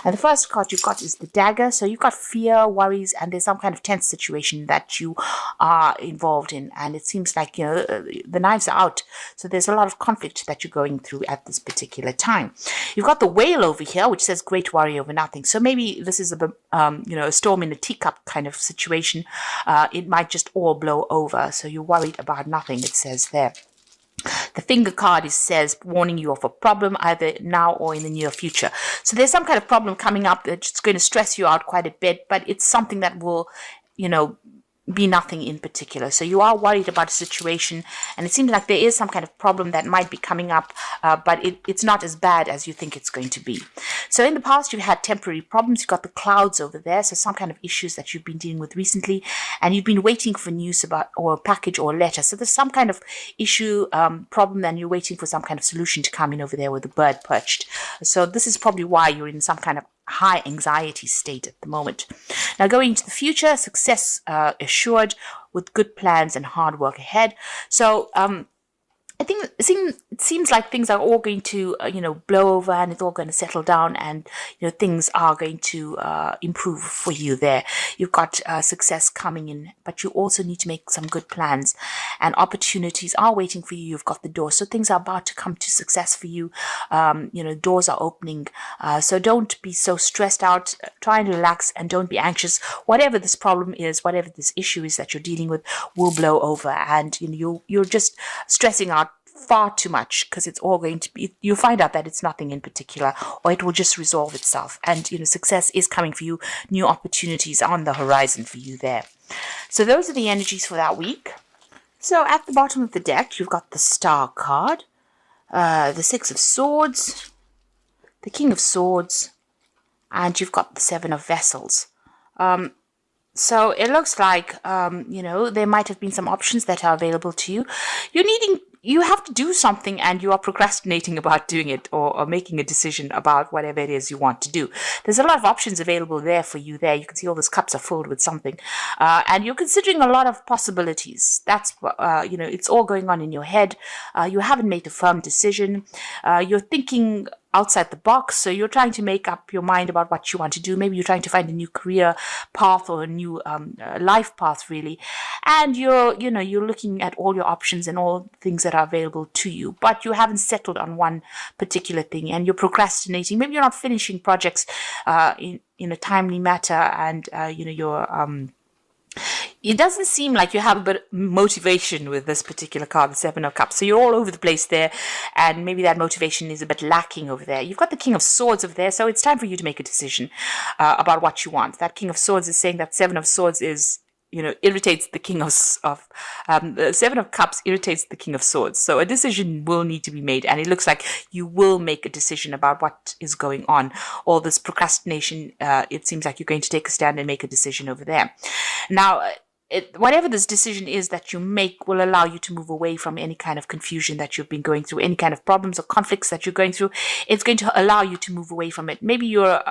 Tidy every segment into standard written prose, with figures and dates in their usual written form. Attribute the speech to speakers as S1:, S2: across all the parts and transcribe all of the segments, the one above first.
S1: And the first card you've got is the dagger. So you've got fear, worries, and there's some kind of tense situation that you are involved in. And it seems like, the knives are out. So there's a lot of conflict that you're going through at this particular time. You've got the whale over here, which says great worry over nothing. So maybe this is a storm in a teacup kind of situation. It might just all blow over. So you're worried about nothing, it says there. The finger card says warning you of a problem either now or in the near future. So there's some kind of problem coming up that's going to stress you out quite a bit, but it's something that will, be nothing in particular. So you are worried about a situation, and it seems like there is some kind of problem that might be coming up, but it's not as bad as you think it's going to be. So in the past, you've had temporary problems. You've got the clouds over there, so some kind of issues that you've been dealing with recently, and you've been waiting for news about or a package or a letter. So there's some kind of issue, problem, and you're waiting for some kind of solution to come in over there with the bird perched. So this is probably why you're in some kind of high anxiety state at the moment. Now going into the future, success assured with good plans and hard work ahead. So I think it seems like things are all going to, blow over, and it's all going to settle down, and, things are going to improve for you there. You've got success coming in, but you also need to make some good plans, and opportunities are waiting for you. You've got the door. So things are about to come to success for you. Doors are opening. So don't be so stressed out. Try and relax and don't be anxious. Whatever this problem is, whatever this issue is that you're dealing with will blow over, and, you're just stressing out far too much, because it's all going to be, you'll find out that it's nothing in particular, or it will just resolve itself. And success is coming for you. New opportunities on the horizon for you there. So those are the energies for that week. So at the bottom of the deck, you've got the Star card, the Six of Swords, the King of Swords, and you've got the Seven of Vessels. So it looks like, there might have been some options that are available to you. You have to do something, and you are procrastinating about doing it, or making a decision about whatever it is you want to do. There's a lot of options available there for you there. You can see all those cups are filled with something. And you're considering a lot of possibilities. That's, it's all going on in your head. You haven't made a firm decision. You're thinking outside the box. So you're trying to make up your mind about what you want to do. Maybe you're trying to find a new career path or a new life path, really. And you're looking at all your options and all things that are available to you, but you haven't settled on one particular thing, and you're procrastinating. Maybe you're not finishing projects in a timely matter, and it doesn't seem like you have a bit of motivation with this particular card, the Seven of Cups. So you're all over the place there, and maybe that motivation is a bit lacking over there. You've got the King of Swords over there, so it's time for you to make a decision about what you want. That King of Swords is saying that Seven of Swords is, irritates the King of the Seven of Cups irritates the King of Swords. So a decision will need to be made, and it looks like you will make a decision about what is going on. All this procrastination, it seems like you're going to take a stand and make a decision over there. Now, whatever this decision is that you make will allow you to move away from any kind of confusion that you've been going through, any kind of problems or conflicts that you're going through. It's going to allow you to move away from it. Maybe you're,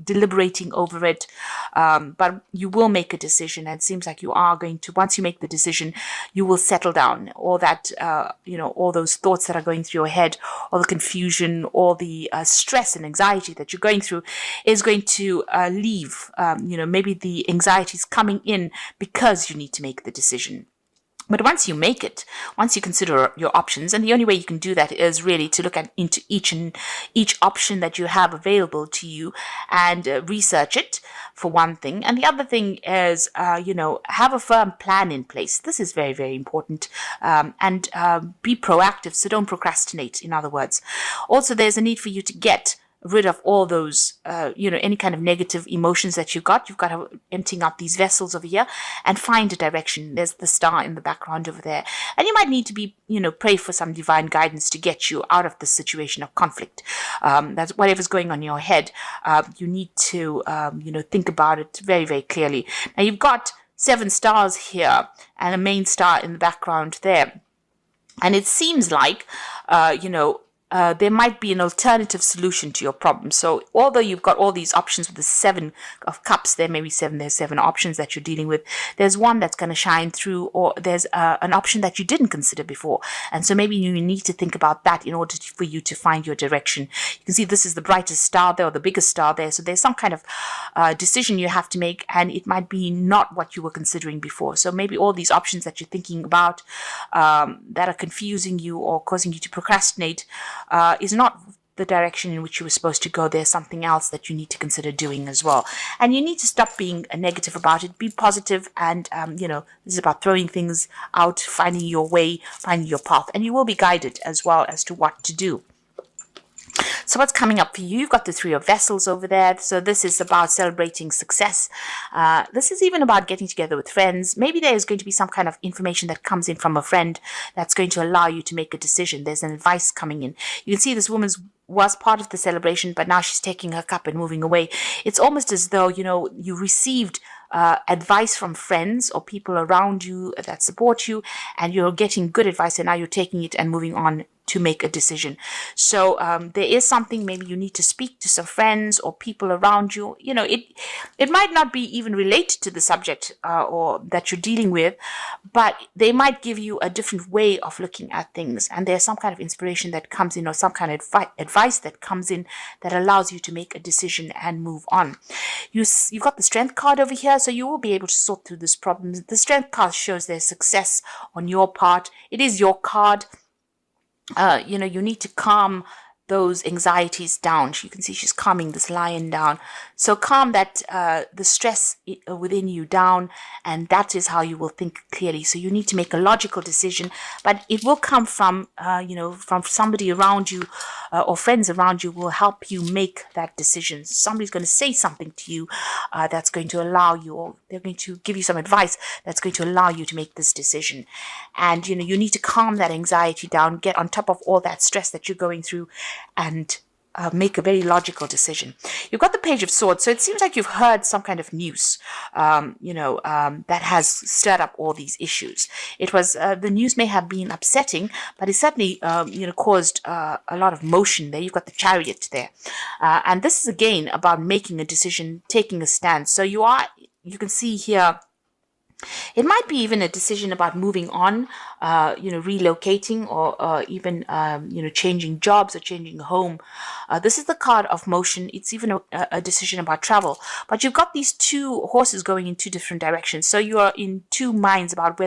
S1: deliberating over it, but you will make a decision. And it seems like you are going to, once you make the decision, you will settle down. All that, all those thoughts that are going through your head, all the confusion, all the stress and anxiety that you're going through is going to leave. Maybe the anxiety is coming in because you need to make the decision. But once you make it, once you consider your options, and the only way you can do that is really to look into each option that you have available to you and research it, for one thing. And the other thing is, have a firm plan in place. This is very, very important. And be proactive, so don't procrastinate, in other words. Also, there's a need for you to get rid of all those, any kind of negative emotions that you've got. You've got to emptying out these vessels over here and find a direction. There's the star in the background over there. And you might need to be, pray for some divine guidance to get you out of the situation of conflict. That's whatever's going on in your head. You need to, think about it very, very clearly. Now, you've got 7 stars here and a main star in the background there. And it seems like, there might be an alternative solution to your problem. So although you've got all these options with the 7 of Cups, there may be there's 7 options that you're dealing with. There's one that's going to shine through, or there's an option that you didn't consider before. And so maybe you need to think about that in order for you to find your direction. You can see this is the brightest star there, or the biggest star there. So there's some kind of decision you have to make, and it might be not what you were considering before. So maybe all these options that you're thinking about that are confusing you or causing you to procrastinate is not the direction in which you were supposed to go. There's something else that you need to consider doing as well. And you need to stop being negative about it. Be positive, and, this is about throwing things out, finding your way, finding your path. And you will be guided as well as to what to do. So what's coming up for you? You've got the 3 of Vessels over there. So this is about celebrating success. This is even about getting together with friends. Maybe there is going to be some kind of information that comes in from a friend that's going to allow you to make a decision. There's an advice coming in. You can see this woman was part of the celebration, but now she's taking her cup and moving away. It's almost as though, you received advice from friends or people around you that support you, and you're getting good advice, and now you're taking it and moving on to make a decision. So there is something, maybe you need to speak to some friends or people around you. It might not be even related to the subject or that you're dealing with, but they might give you a different way of looking at things, and there's some kind of inspiration that comes in, or some kind of advice that comes in that allows you to make a decision and move on. You've got the Strength card over here, so you will be able to sort through this problem. The Strength card shows there's success on your part. It is your card. You need to calm those anxieties down. You can see she's calming this lion down. So calm that the stress within you down, and that is how you will think clearly. So you need to make a logical decision, but it will come from from somebody around you, or friends around you will help you make that decision. Somebody's going to say something to you that's going to allow you, or they're going to give you some advice that's going to allow you to make this decision. And you need to calm that anxiety down, get on top of all that stress that you're going through, and make a very logical decision. You've got the Page of Swords, so it seems like you've heard some kind of news, that has stirred up all these issues. It was the news may have been upsetting, but it certainly caused a lot of motion there. You've got the Chariot there, and this is again about making a decision, taking a stance. So you can see here, it might be even a decision about moving on, relocating, or even, changing jobs or changing home. This is the card of motion. It's even a decision about travel. But you've got these 2 horses going in 2 different directions. So you are in 2 minds about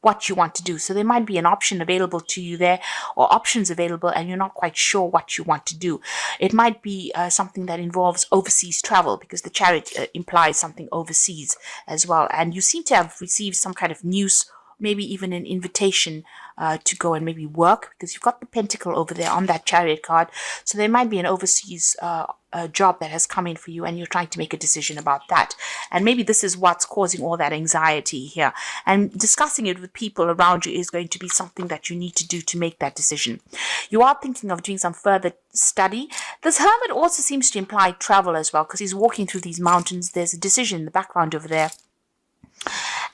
S1: what you want to do. So there might be an option available to you there, or options available, and you're not quite sure what you want to do. It might be something that involves overseas travel, because the Chariot implies something overseas as well. And you seem to have received some kind of news, maybe even an invitation to go and maybe work, because you've got the Pentacle over there on that Chariot card. So there might be an overseas job that has come in for you, and you're trying to make a decision about that. And maybe this is what's causing all that anxiety here. And discussing it with people around you is going to be something that you need to do to make that decision. You are thinking of doing some further study. This Hermit also seems to imply travel as well, because he's walking through these mountains. There's a decision in the background over there,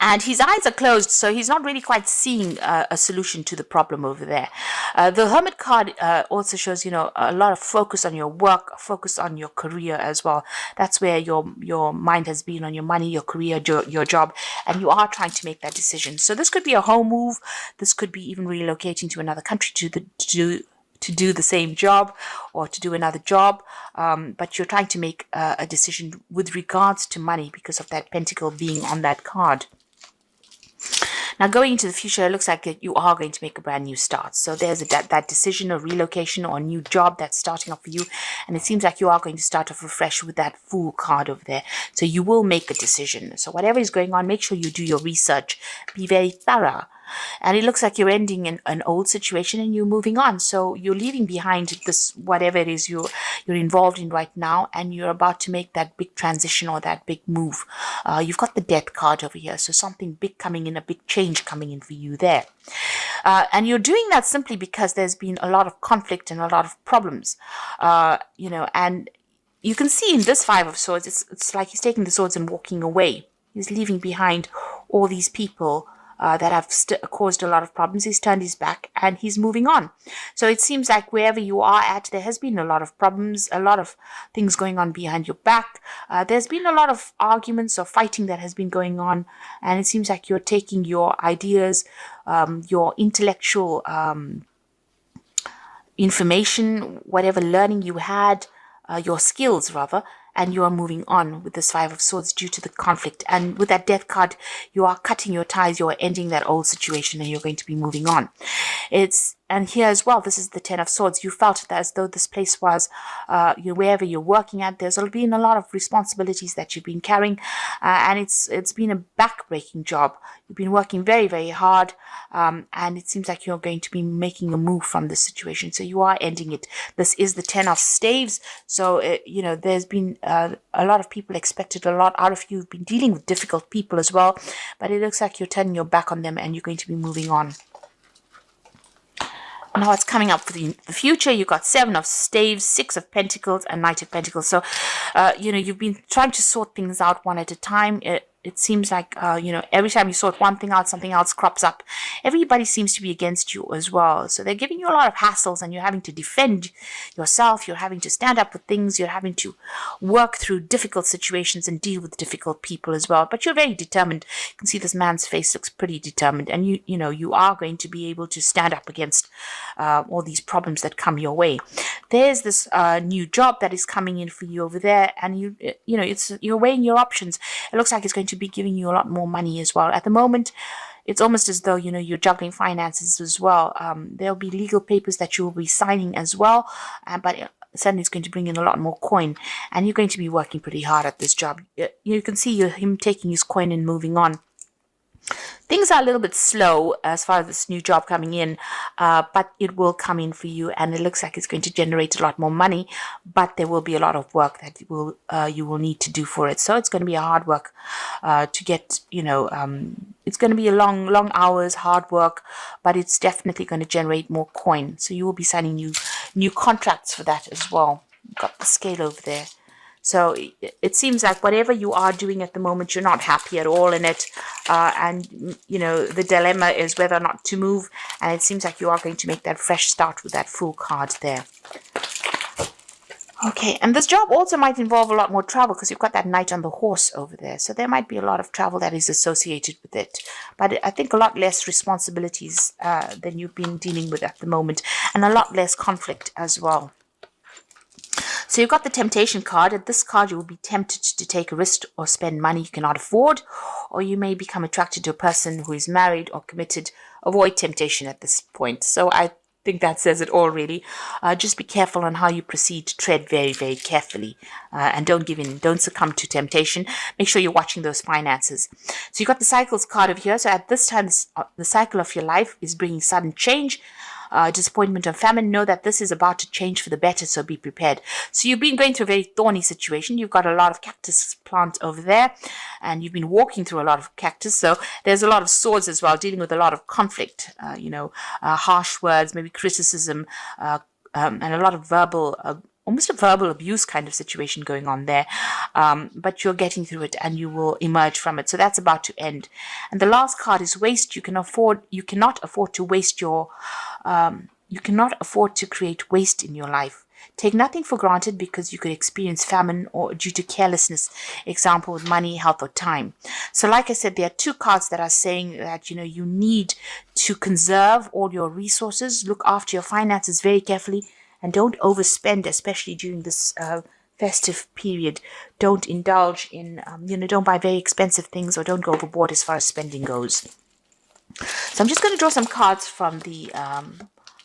S1: and his eyes are closed, so he's not really quite seeing a solution to the problem over there. The Hermit card also shows, a lot of focus on your work, focus on your career as well. That's where your mind has been, on your money, your career, your job, and you are trying to make that decision. So this could be a home move. This could be even relocating to another country to do the same job, or to do another job, but you're trying to make a decision with regards to money, because of that Pentacle being on that card. Now, going into the future, it looks like you are going to make a brand new start. So there's that decision of relocation or a new job that's starting off for you. And it seems like you are going to start off afresh with that Fool card over there. So you will make a decision. So whatever is going on, make sure you do your research. Be very thorough. And it looks like you're ending an old situation and you're moving on. So you're leaving behind this, whatever it is you're involved in right now, and you're about to make that big transition or that big move. You've got the Death card over here. So something big coming in, a big change coming in for you there. And you're doing that simply because there's been a lot of conflict and a lot of problems, and you can see in this 5 of Swords, it's like he's taking the swords and walking away. He's leaving behind all these people that have caused a lot of problems. He's turned his back and he's moving on. So it seems like wherever you are at, there has been a lot of problems, a lot of things going on behind your back. There's been a lot of arguments or fighting that has been going on, and it seems like you're taking your ideas, your intellectual information, whatever learning you had, your skills rather, and you are moving on with this Five of Swords due to the conflict. And with that Death card, you are cutting your ties, you are ending that old situation, and you're going to be moving on. And here as well, this is the Ten of Swords. You felt that as though this place was, wherever you're working at, there's been a lot of responsibilities that you've been carrying, and it's been a back-breaking job. You've been working very, very hard, and it seems like you're going to be making a move from this situation. So you are ending it. This is the Ten of Staves. So, there's been a lot of people expected a lot out of you. You've been dealing with difficult people as well, but it looks like you're turning your back on them and you're going to be moving on. Now it's coming up for the future. You've got Seven of Staves, Six of Pentacles, and Knight of Pentacles. So, you've been trying to sort things out one at a time. It seems like, every time you sort one thing out, something else crops up. Everybody seems to be against you as well. So they're giving you a lot of hassles, and you're having to defend yourself. You're having to stand up for things. You're having to work through difficult situations and deal with difficult people as well. But you're very determined. You can see this man's face looks pretty determined, and you are going to be able to stand up against all these problems that come your way. There's this new job that is coming in for you over there, and you're weighing your options. It looks like it's going to be giving you a lot more money as well. At the moment, it's almost as though you're juggling finances as well. There'll be legal papers that you will be signing as well, but suddenly it's going to bring in a lot more coin, and you're going to be working pretty hard at this job. You can see him taking his coin and moving on. Things are a little bit slow as far as this new job coming in, but it will come in for you, and it looks like it's going to generate a lot more money, but there will be a lot of work that you will need to do for it. So it's going to be a hard work to get, it's going to be a long hours, hard work, but it's definitely going to generate more coin. So you will be signing new contracts for that as well. You've got the scale over there. So it seems like whatever you are doing at the moment, you're not happy at all in it. And the dilemma is whether or not to move. And it seems like you are going to make that fresh start with that Fool card there. Okay, and this job also might involve a lot more travel because you've got that Knight on the horse over there. So there might be a lot of travel that is associated with it. But I think a lot less responsibilities than you've been dealing with at the moment. And a lot less conflict as well. So you've got the Temptation card. At this card, you will be tempted to take a risk or spend money you cannot afford, or you may become attracted to a person who is married or committed. Avoid temptation at this point. So I think that says it all, really. Just be careful on how you proceed. Tread very, very carefully, and don't give in. Don't succumb to temptation. Make sure you're watching those finances. So you've got the Cycles card over here. So at this time, the cycle of your life is bringing sudden change. Disappointment and famine. Know that this is about to change for the better, so be prepared. So you've been going through a very thorny situation. You've got a lot of cactus plant over there, and you've been walking through a lot of cactus. So there's a lot of swords as well, dealing with a lot of conflict, harsh words, maybe criticism, and a lot of verbal almost a verbal abuse kind of situation going on there. But you're getting through it and you will emerge from it. So that's about to end. And the last card is waste. You cannot afford to waste your, you cannot afford to create waste in your life. Take nothing for granted because you could experience famine or due to carelessness, example with money, health, or time. So like I said, there are two cards that are saying that, you need to conserve all your resources, look after your finances very carefully, and don't overspend, especially during this festive period. Don't indulge in, don't buy very expensive things or don't go overboard as far as spending goes. So I'm just going to draw some cards from the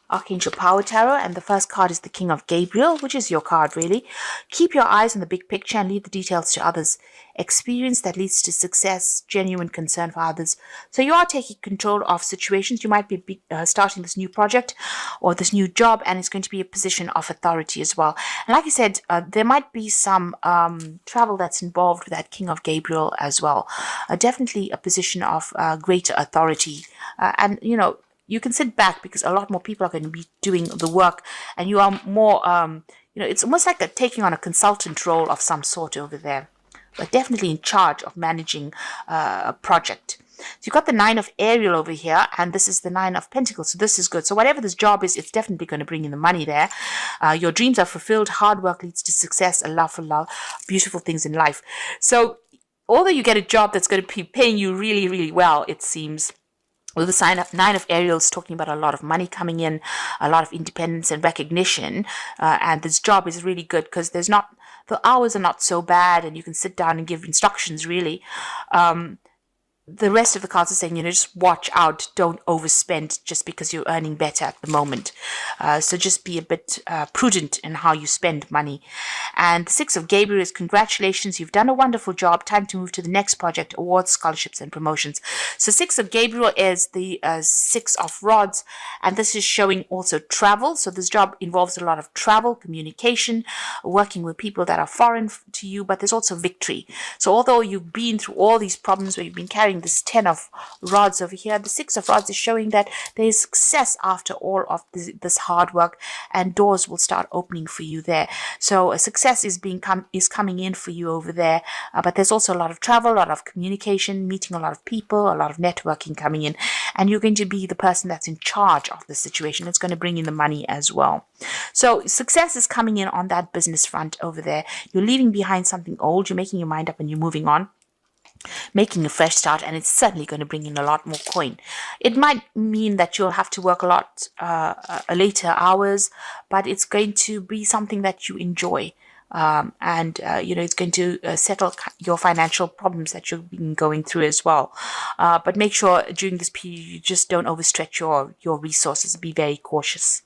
S1: Archangel Power Tarot, and the first card is the King of Gabriel, which is your card really. Keep your eyes on the big picture and leave the details to others. Experience that leads to success, genuine concern for others. So you are taking control of situations. You might be starting this new project or this new job, and it's going to be a position of authority as well. And like I said, there might be some travel that's involved with that King of Gabriel as well. Definitely a position of greater authority, and you can sit back because a lot more people are going to be doing the work, and you are more, it's almost like taking on a consultant role of some sort over there, but definitely in charge of managing a project. So you've got the 9 of Ariel over here, and this is the 9 of Pentacles. So this is good. So whatever this job is, it's definitely going to bring in the money there. Your dreams are fulfilled. Hard work leads to success. A love for love. Beautiful things in life. So although you get a job that's going to be paying you really, really well, it seems, well, the 9 of Ariel is talking about a lot of money coming in, a lot of independence and recognition. And this job is really good because the hours are not so bad, and you can sit down and give instructions, really. The rest of the cards are saying, just watch out. Don't overspend just because you're earning better at the moment. So just be a bit prudent in how you spend money. And the 6 of Gabriel is congratulations. You've done a wonderful job. Time to move to the next project, awards, scholarships, and promotions. So 6 of Gabriel is the 6 of Rods. And this is showing also travel. So this job involves a lot of travel, communication, working with people that are foreign to you. But there's also victory. So although you've been through all these problems where you've been carrying this 10 of Rods over here, the 6 of Rods is showing that there is success after all of this hard work, and doors will start opening for you there. So a success is coming in for you over there, but there's also a lot of travel, a lot of communication, meeting a lot of people, a lot of networking coming in, and you're going to be the person that's in charge of the situation. It's going to bring in the money as well. So success is coming in on that business front over there. You're leaving behind something old, you're making your mind up, and you're moving on, making a fresh start, and it's certainly going to bring in a lot more coin. It might mean that you'll have to work a lot later hours, but it's going to be something that you enjoy. It's going to settle your financial problems that you've been going through as well. But make sure during this period you just don't overstretch your resources. Be very cautious.